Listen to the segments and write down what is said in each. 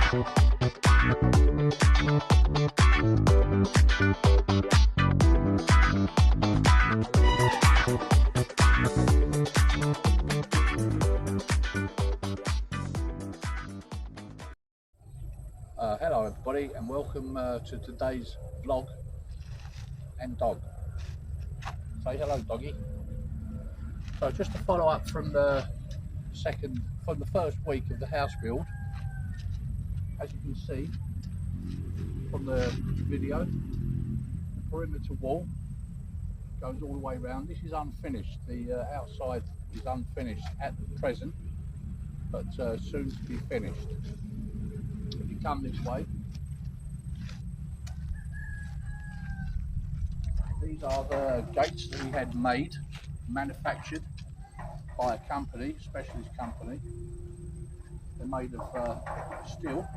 Hello everybody, and welcome to today's vlog and dog. Say hello, doggy. So just to follow up from the first week of the house build, as you can see from the video, the perimeter wall goes all the way around. This is unfinished. The outside is unfinished at present, but soon to be finished. If you come this way, these are the gates that we had made, manufactured by a company, specialist company. They're made of steel,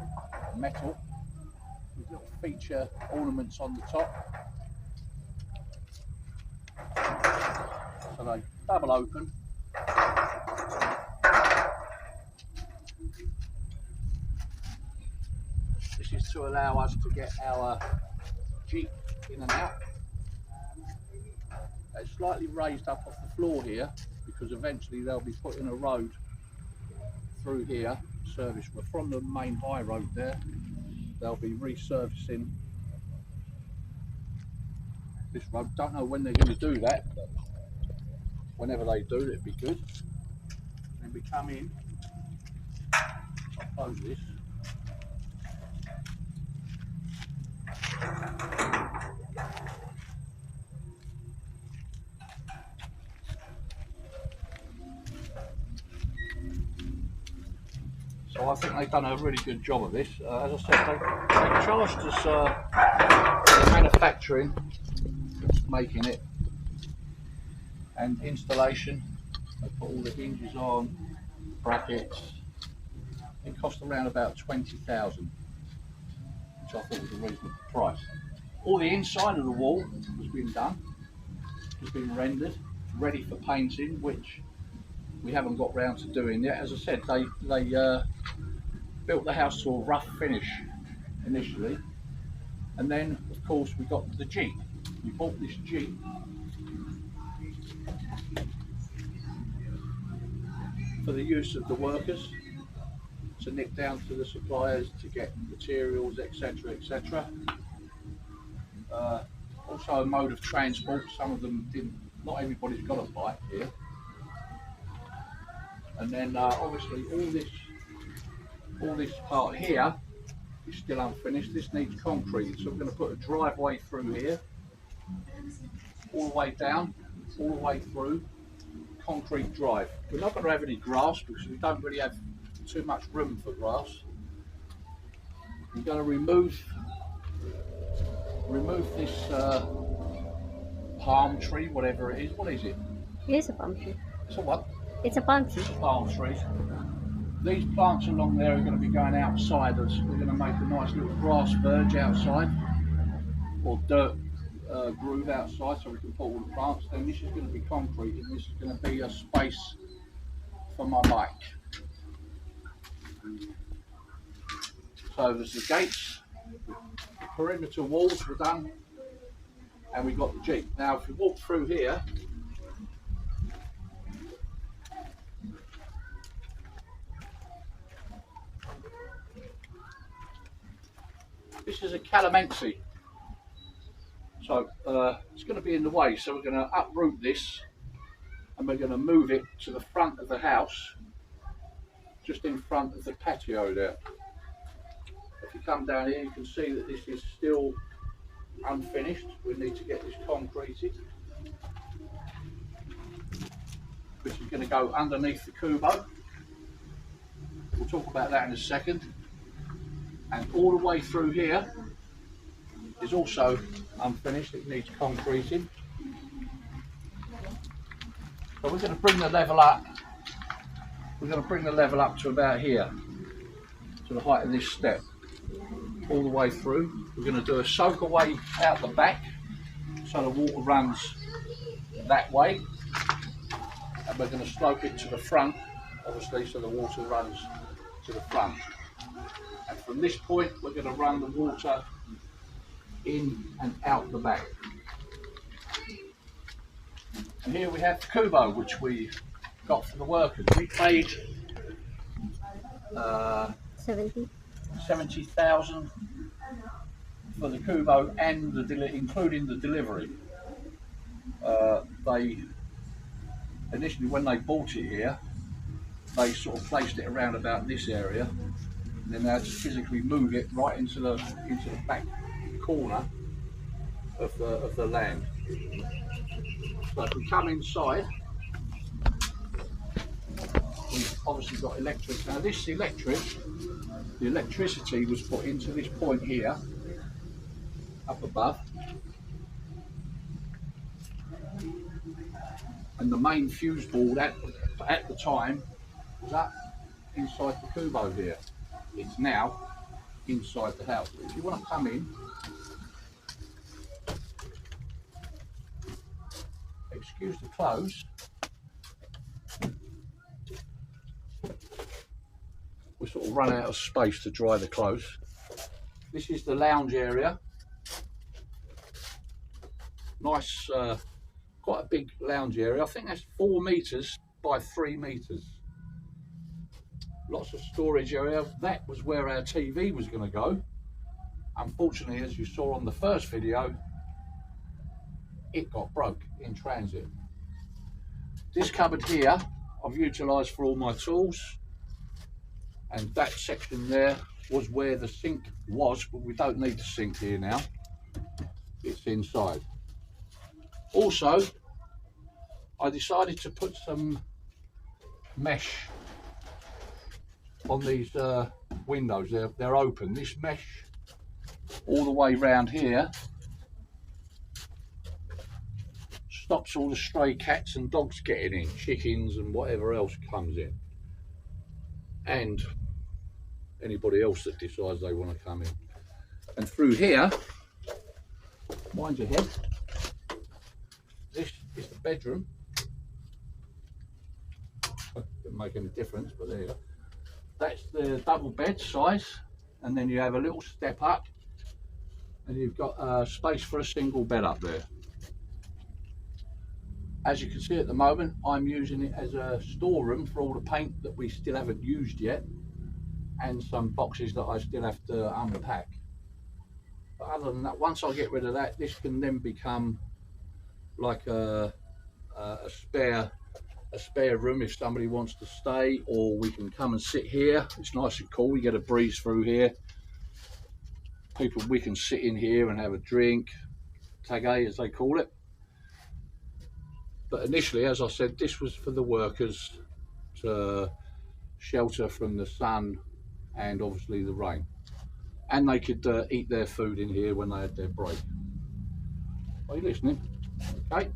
metal, with little feature ornaments on the top. So they double open. This is to allow us to get our Jeep in and out. They're slightly raised up off the floor here because eventually they'll be putting a road through here, service from the main high road there. They'll be resurfacing this road. Don't know when they're going to do that, but whenever they do, it'd be good. Then we come in, I'll close this. So I think they've done a really good job of this. As I said, they charged us the manufacturing, making it, and installation. They put all the hinges on, brackets. It cost around about 20,000, which I thought was a reasonable price. All the inside of the wall has been done, has been rendered, ready for painting, which we haven't got round to doing yet. As I said, they built the house to a rough finish initially, and then of course we got the Jeep. We bought this Jeep for the use of the workers, to nick down to the suppliers to get materials, etc, etc. Also a mode of transport. Some of them didn't, not everybody's got a bike here. And then obviously all this part here is still unfinished. This needs concrete, so we're going to put a driveway through here, all the way down, all the way through, concrete drive. We're not going to have any grass because we don't really have too much room for grass. We're going to remove this palm tree, whatever it is. What is it? It is a palm tree. It's a what? It's a palm tree. It's palm trees. These plants along there are going to be going outside. We're going to make a nice little grass verge outside, or dirt groove outside, so we can put all the plants. Then this is going to be concrete, and this is going to be a space for my bike. So there's the gates, the perimeter walls were done, and we got the Jeep. Now if you walk through here, this is a calamansi, so it's going to be in the way, so we're going to uproot this and we're going to move it to the front of the house, just in front of the patio there. If you come down here, you can see that this is still unfinished. We need to get this concreted, which is going to go underneath the kubo. We'll talk about that in a second. And all the way through here is also unfinished. It needs concreting. So we're going to bring the level up. We're going to bring the level up to about here, to the height of this step, all the way through. We're going to do a soak away out the back, so the water runs that way, and we're going to slope it to the front, obviously, so the water runs to the front. And from this point, we're going to run the water in and out the back. And here we have the Kubo, which we got for the workers. We paid 70,000 for the Kubo and including the delivery. They initially, when they bought it here, they sort of placed it around about this area, and then they had to physically move it right into the back corner of the land. So if we come inside, we've obviously got electric. Now this the electricity was put into this point here, up above, and the main fuse board at the time was up inside the Kubo here. It's now inside the house. If you want to come in, excuse the clothes. We sort of run out of space to dry the clothes. This is the lounge area. Nice, quite a big lounge area. I think that's 4 meters by 3 meters. Lots of storage area. That was where our TV was going to go. Unfortunately, as you saw on the first video, it got broke in transit. This cupboard here I've utilised for all my tools, and that section there was where the sink was, but we don't need the sink here now. It's inside. Also, I decided to put some mesh on these windows. They're open. This mesh all the way round here stops all the stray cats and dogs getting in, chickens and whatever else comes in, and anybody else that decides they want to come in. And through here, mind your head, this is the bedroom. Doesn't make any difference, but there you go. That's the double bed size, and then you have a little step up, and you've got space for a single bed up there. As you can see at the moment, I'm using it as a storeroom for all the paint that we still haven't used yet, and some boxes that I still have to unpack. But other than that, once I get rid of that, this can then become like a spare room if somebody wants to stay, or we can come and sit here. It's nice and cool. We get a breeze through here. We can sit in here and have a drink, tagay as they call it. But initially, as I said, this was for the workers to shelter from the sun and obviously the rain. And they could eat their food in here when they had their break. Are you listening? Okay.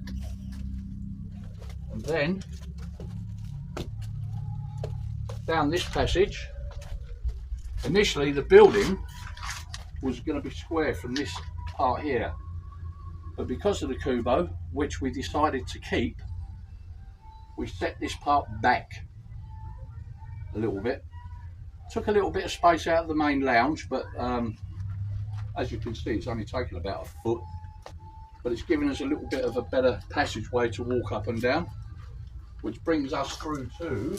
And then, down this passage, initially the building was going to be square from this part here. But because of the Kubo, which we decided to keep, we set this part back a little bit. Took a little bit of space out of the main lounge, but as you can see, it's only taken about a foot. But it's given us a little bit of a better passageway to walk up and down, which brings us through to,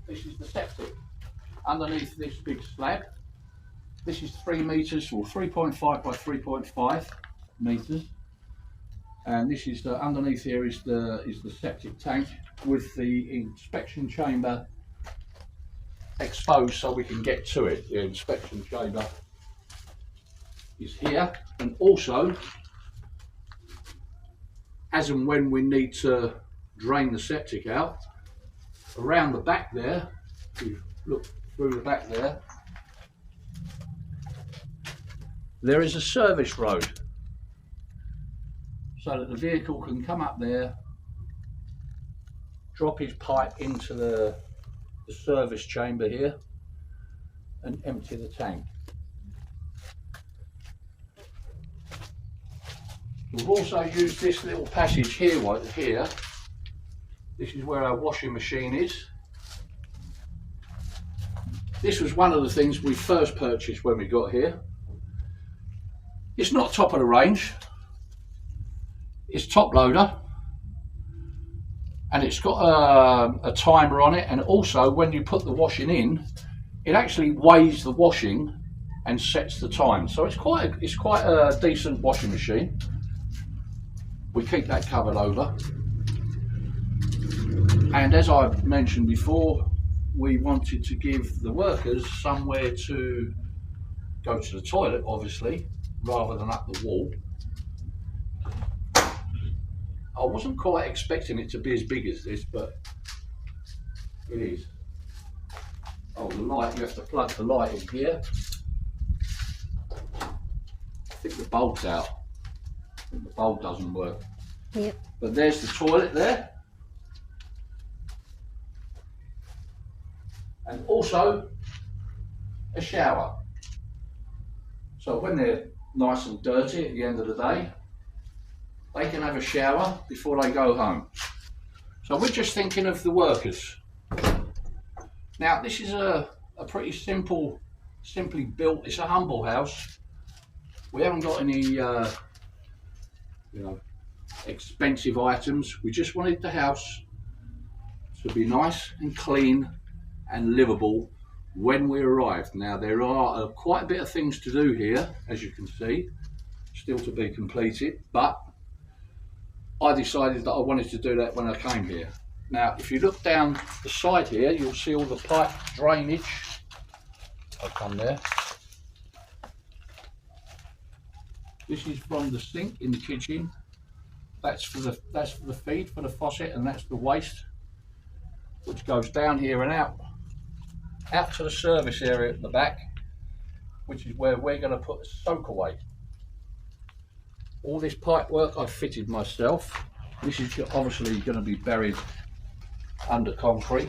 this is the septic. Underneath this big slab, this is 3 meters or 3.5 by 3.5 meters, and this is underneath here is the septic tank with the inspection chamber exposed so we can get to it. The inspection chamber is here, and also as and when we need to drain the septic out, around the back there, if you look through the back there is a service road so that the vehicle can come up there, drop his pipe into the service chamber here and empty the tank. We've also used this little passage here, right here. This is where our washing machine is. this was one of the things we first purchased when we got here. It's not top of the range, it's top loader, and it's got a timer on it, and also when you put the washing in, it actually weighs the washing and sets the time. So it's quite a decent washing machine. We keep that covered over, and as I mentioned before, we wanted to give the workers somewhere to go to the toilet, obviously, rather than up the wall. I wasn't quite expecting it to be as big as this, but it is. Oh, the light, you have to plug the light in here. I think the bulb's out. I think the bulb doesn't work. Yep. But there's the toilet there. And also a shower. So when they're nice and dirty at the end of the day, they can have a shower before they go home. So we're just thinking of the workers. Now this is a pretty simply built, it's a humble house. We haven't got any expensive items. We just wanted the house to be nice and clean and livable when we arrived. Now there are quite a bit of things to do here, as you can see, still to be completed, but I decided that I wanted to do that when I came here. Now if you look down the side here, you'll see all the pipe drainage. I'll come there. This is from the sink in the kitchen. That's for the feed for the faucet, and that's the waste which goes down here and out to the service area at the back, which is where we're going to put the soak away. All this pipe work I've fitted myself. This is obviously going to be buried under concrete,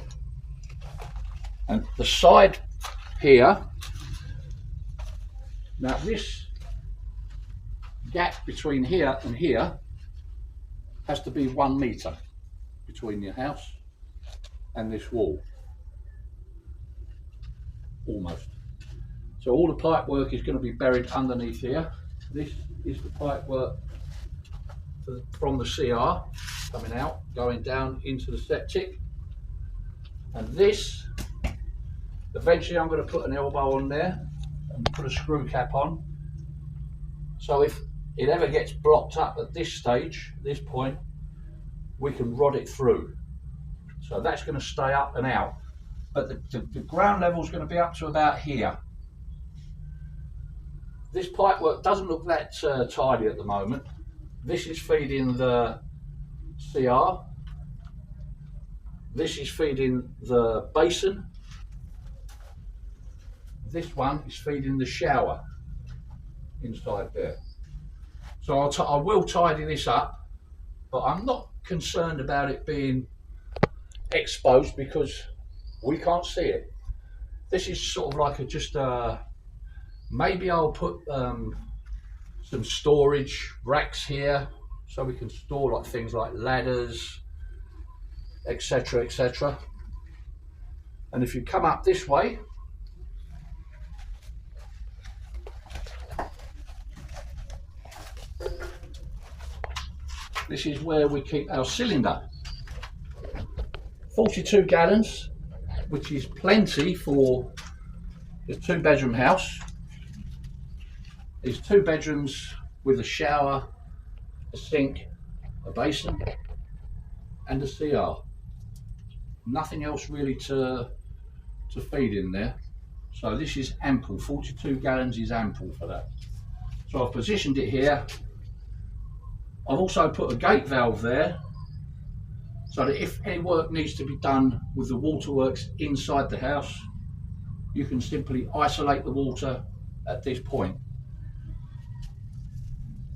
and the side here, now this gap between here and here has to be 1 metre between your house and this wall, almost. So all the pipe work is going to be buried underneath here. This is the pipe work from the CR coming out, going down into the septic, and this, eventually I'm going to put an elbow on there and put a screw cap on, so if it ever gets blocked up at this stage, this point, we can rod it through. So that's going to stay up and out, but the ground level is going to be up to about here. This pipe work doesn't look that tidy at the moment. This is feeding the CR. This is feeding the basin. This one is feeding the shower inside there. So I will tidy this up, but I'm not concerned about it being exposed because we can't see it. This is sort of like maybe I'll put some storage racks here so we can store like things like ladders, etc, etc. And if you come up this way, this is where we keep our cylinder. 42 gallons, which is plenty for a 2-bedroom house. There's 2 bedrooms with a shower, a sink, a basin, and a CR. Nothing else really to feed in there. So this is ample. 42 gallons is ample for that. So I've positioned it here. I've also put a gate valve there, so that if any work needs to be done with the waterworks inside the house, you can simply isolate the water at this point.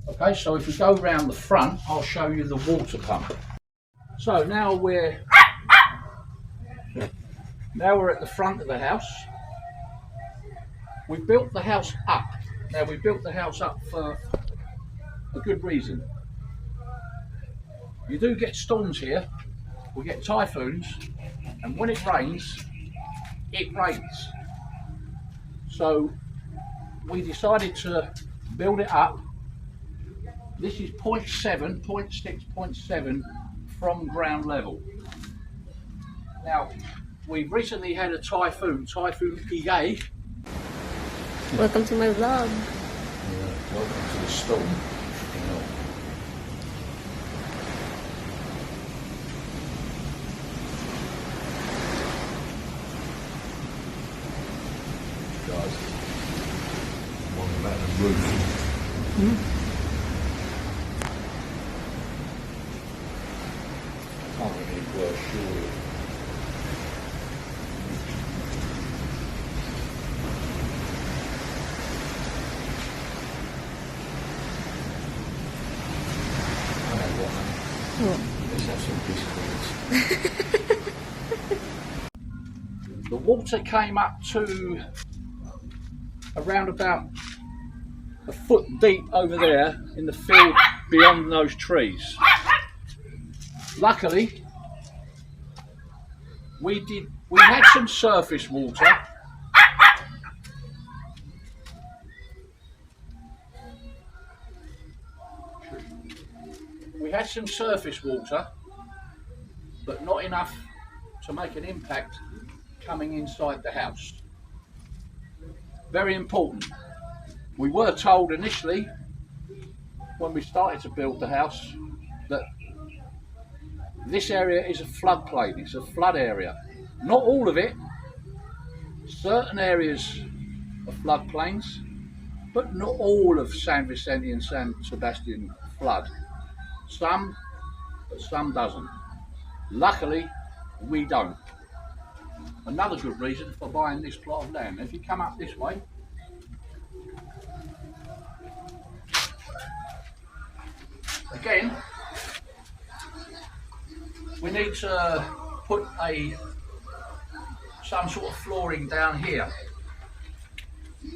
Okay, so if we go round the front, I'll show you the water pump. So now we're at the front of the house. We built the house up. Now we built the house up for a good reason. You do get storms here, we get typhoons, and when it rains, it rains. So we decided to build it up. This is 0.7, 0.6, 0.7 from ground level. Now, we've recently had a Typhoon Ige. Welcome to my vlog. Yeah, welcome to the storm. Guys, one about the roof. Can't get any worse, surely. I know what. Let's have some biscuits. The water came up to around about a foot deep over there in the field beyond those trees. Luckily, we had some surface water. We had some surface water, but not enough to make an impact coming inside the house. Very important. We were told initially, when we started to build the house, that this area is a floodplain, it's a flood area. Not all of it. Certain areas are floodplains, but not all of San Vicente and San Sebastian flood. Some, but some doesn't. Luckily, we don't. Another good reason for buying this plot of land. If you come up this way, again, we need to put some sort of flooring down here.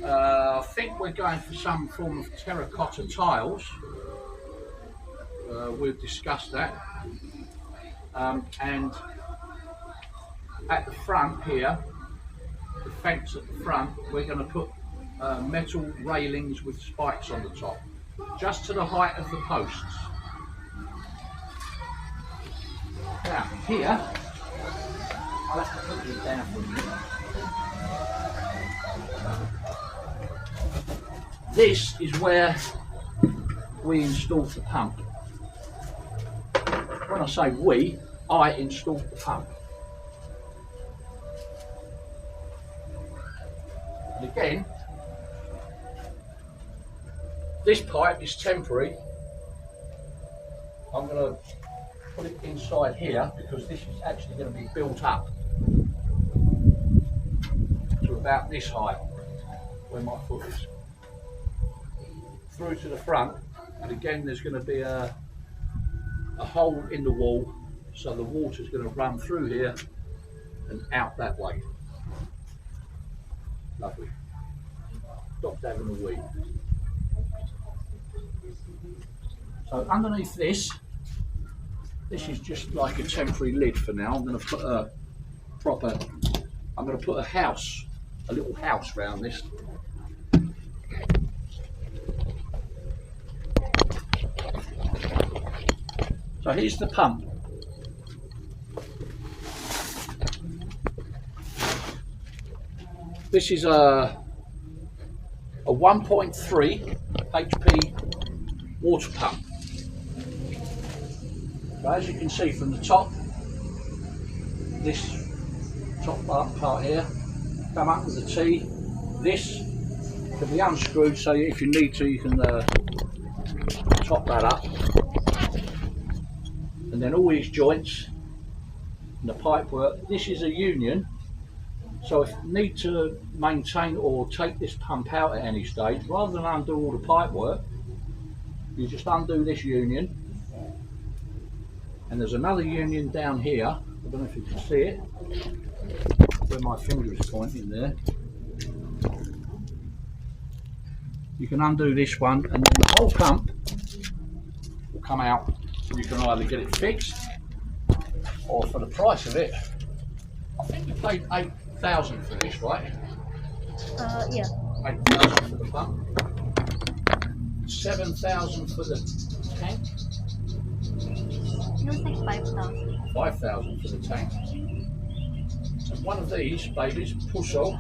I think we're going for some form of terracotta tiles. We've discussed that. And at the front here, the fence at the front, we're going to put metal railings with spikes on the top, just to the height of the posts. Now here, I'll have to put it down for you. This is where we installed the pump. When I say we, I installed the pump. And again, this pipe is temporary. I'm going to put it inside here because this is actually going to be built up to about this height where my foot is. Through to the front, and again there's going to be a hole in the wall, so the water is going to run through here and out that way. Lovely. Stopped having a wee. So underneath this is just like a temporary lid for now. I'm going to put a house, a little house around this. So here's the pump. This is a 1.3 HP water pump. So as you can see from the top, this top part here, come up with a T. This can be unscrewed, so if you need to, you can top that up. And then all these joints and the pipe work. This is a union, so if you need to maintain or take this pump out at any stage, rather than undo all the pipe work, you just undo this union. And there's another union down here. I don't know if you can see it, where my finger is pointing there. You can undo this one, and then the whole pump will come out. You can either get it fixed, or for the price of it, I think we paid 8,000 for this, right? Yeah. 8,000 for the pump. 7,000 for the tank. It was like 5,000. 5,000 for the tank. And one of these babies, Puzzle,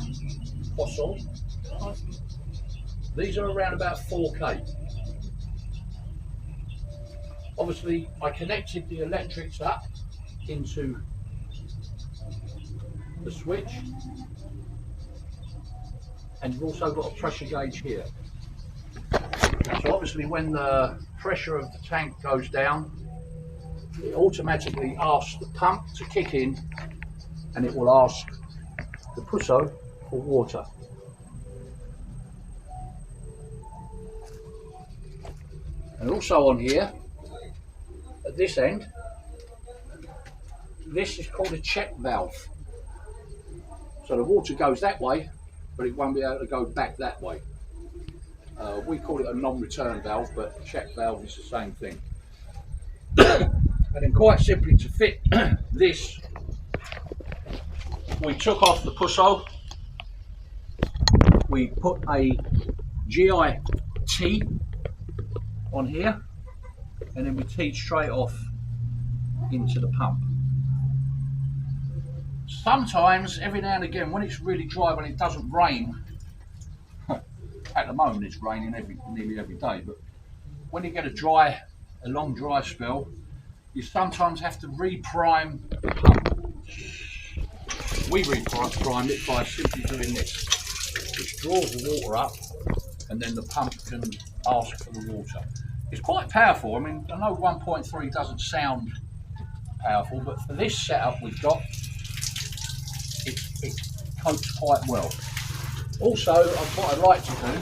these are around about 4K. Obviously, I connected the electrics up into the switch, and you've also got a pressure gauge here. So obviously when the pressure of the tank goes down, it automatically asks the pump to kick in, and it will ask the Pusso for water. And also on here, at this end, this is called a check valve. So the water goes that way, but it won't be able to go back that way. We call it a non-return valve, but check valve is the same thing. And then quite simply, to fit this, we took off the Pusso, we put a GI-T on here, and then we teed straight off into the pump. Sometimes, every now and again, when it's really dry, when it doesn't rain, at the moment it's raining nearly every day, but when you get a long dry spell, you sometimes have to reprime the pump. We reprime it by simply doing this, which draws the water up, and then the pump can ask for the water. It's quite powerful. I mean, I know 1.3 doesn't sound powerful, but for this setup we've got, it copes quite well. Also, what I'd like to do,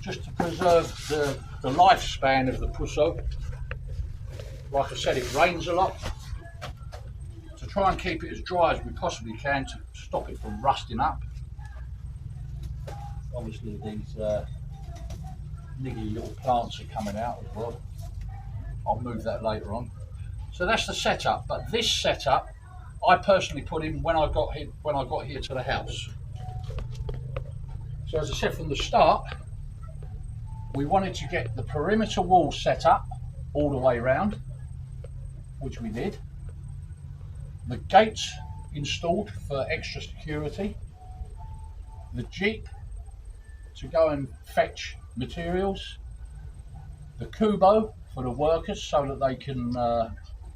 just to preserve the lifespan of the Pusso, like I said, it rains a lot, to try and keep it as dry as we possibly can to stop it from rusting up. Obviously these niggly little plants are coming out as well. I'll move that later on. So that's the setup, but this setup I personally put in when I got here to the house. So as I said from the start, we wanted to get the perimeter wall set up all the way around, which we did. The gates installed for extra security. The Jeep to go and fetch materials. The Kubo for the workers so that they can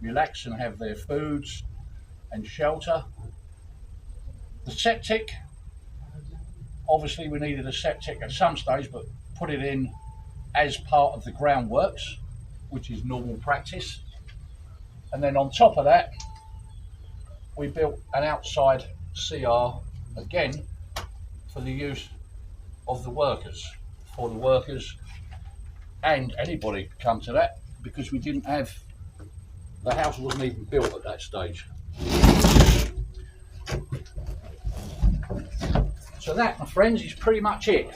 relax and have their foods and shelter. The septic, obviously we needed a septic at some stage, but put it in as part of the groundworks, which is normal practice. And then on top of that, we built an outside CR again for the use of the workers, and anybody could come to that, because we didn't have, the house wasn't even built at that stage. So that, my friends, is pretty much it.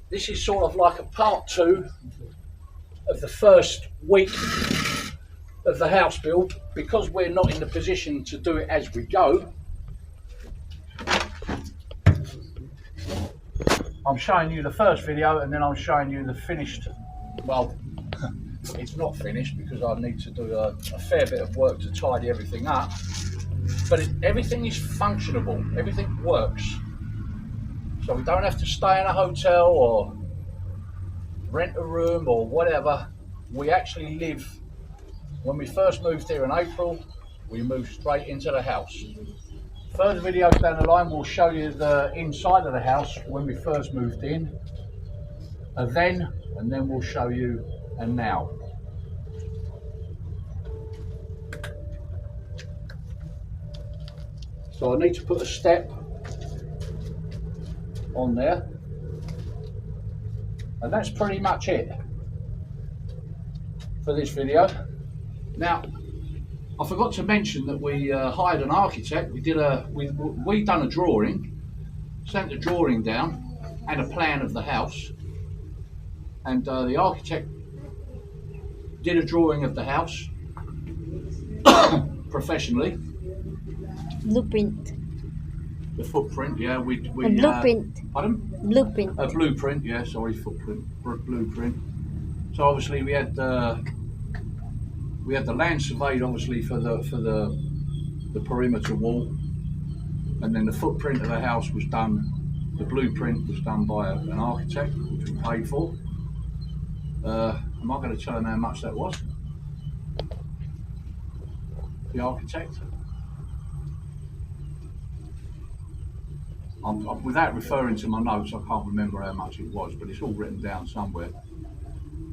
This is sort of like a part 2 of the first week of the house build, because we're not in the position to do it as we go. I'm showing you the first video, and then I'm showing you the finished, well, it's not finished because I need to do a fair bit of work to tidy everything up, but everything is functionable, everything works. So we don't have to stay in a hotel or rent a room or whatever. We actually live, when we first moved here in April, we moved straight into the house. Further videos down the line will show you the inside of the house when we first moved in, and then we'll show you a now. So I need to put a step on there, and that's pretty much it for this video. Now, I forgot to mention that we hired an architect. We done a drawing, sent the drawing down and a plan of the house, and the architect did a drawing of the house professionally. Blueprint. The footprint, yeah. We A blueprint. Pardon? Blueprint. A blueprint, yeah. Sorry, footprint, blueprint. So obviously we had the land surveyed, obviously for the perimeter wall, and then the footprint of the house was done. The blueprint was done by an architect, which we paid for. Am I going to tell them how much that was? The architect? Without referring to my notes, I can't remember how much it was, but it's all written down somewhere.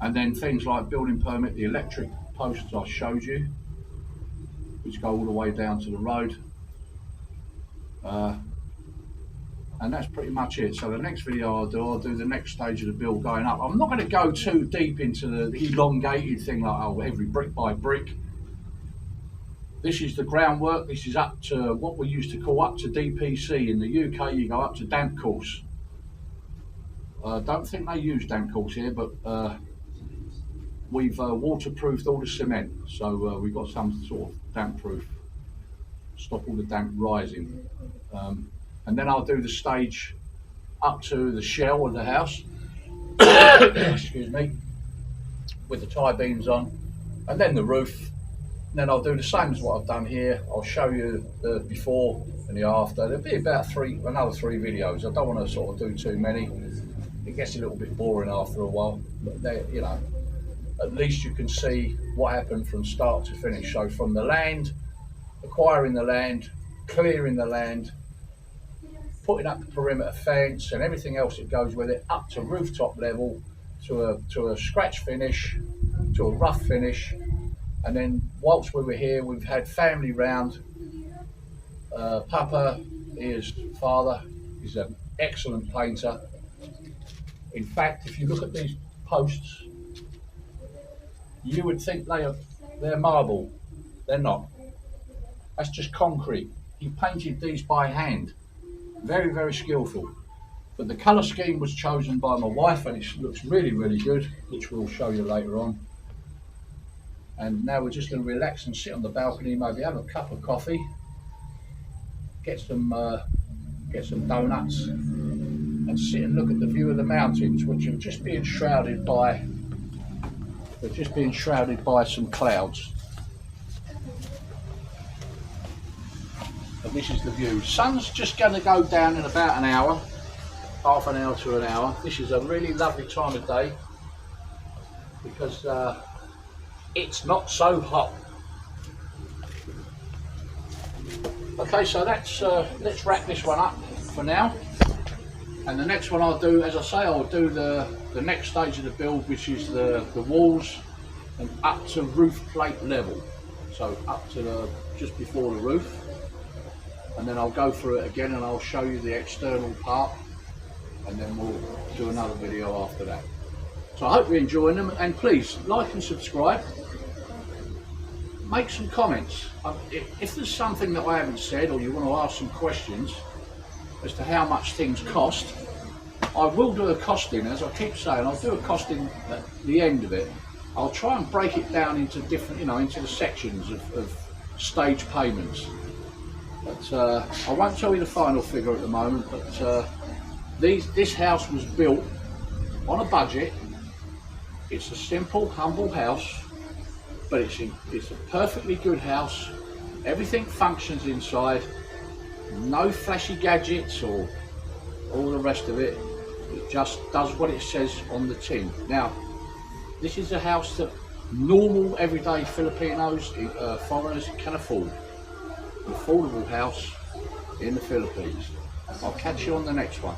And then things like building permit, the electric posts I showed you, which go all the way down to the road. And that's pretty much it. So the next video I'll do the next stage of the build going up. I'm not going to go too deep into the elongated thing like, oh, every brick by brick. This is the groundwork. This is up to what we used to call up to DPC. In the UK, you go up to damp course. Don't think they use damp course here, but we've waterproofed all the cement. So we've got some sort of damp proof. Stop all the damp rising. And then I'll do the stage up to the shell of the house, excuse me, with the tie beams on, and then the roof. And then I'll do the same as what I've done here. I'll show you the before and the after. There'll be about another three videos. I don't want to sort of do too many. It gets a little bit boring after a while, but they, you know, at least you can see what happened from start to finish. So from the land, acquiring the land, clearing the land, putting up the perimeter fence and everything else that goes with it, up to rooftop level, to a scratch finish, to a rough finish. And then whilst we were here, we've had family round. Papa, his father, is an excellent painter. In fact, if you look at these posts, you would think they're marble. They're not. That's just concrete. He painted these by hand. Very, very skillful. But the colour scheme was chosen by my wife, and it looks really, really good, which we'll show you later on. And now we're just going to relax and sit on the balcony, maybe have a cup of coffee, get some donuts, and sit and look at the view of the mountains, which are just being shrouded by some clouds. And this is the view. Sun's just going to go down in about an hour, half an hour to an hour. This is a really lovely time of day because it's not so hot. Okay, so that's let's wrap this one up for now. And the next one I'll do, as I say, I'll do the next stage of the build, which is the walls and up to roof plate level. So up to just before the roof. And then I'll go through it again and I'll show you the external part, and then we'll do another video after that. So I hope you're enjoying them, and please like and subscribe. Make some comments. If there's something that I haven't said, or you want to ask some questions as to how much things cost, I will do a costing. As I keep saying, I'll do a costing at the end of it. I'll try and break it down into different, into the sections of stage payments. But I won't tell you the final figure at the moment, but this house was built on a budget. It's a simple, humble house, but it's a perfectly good house. Everything functions inside. No flashy gadgets or all the rest of it. It just does what it says on the tin. Now, this is a house that normal, everyday Filipinos, foreigners can afford. An affordable house in the Philippines. I'll catch you on the next one.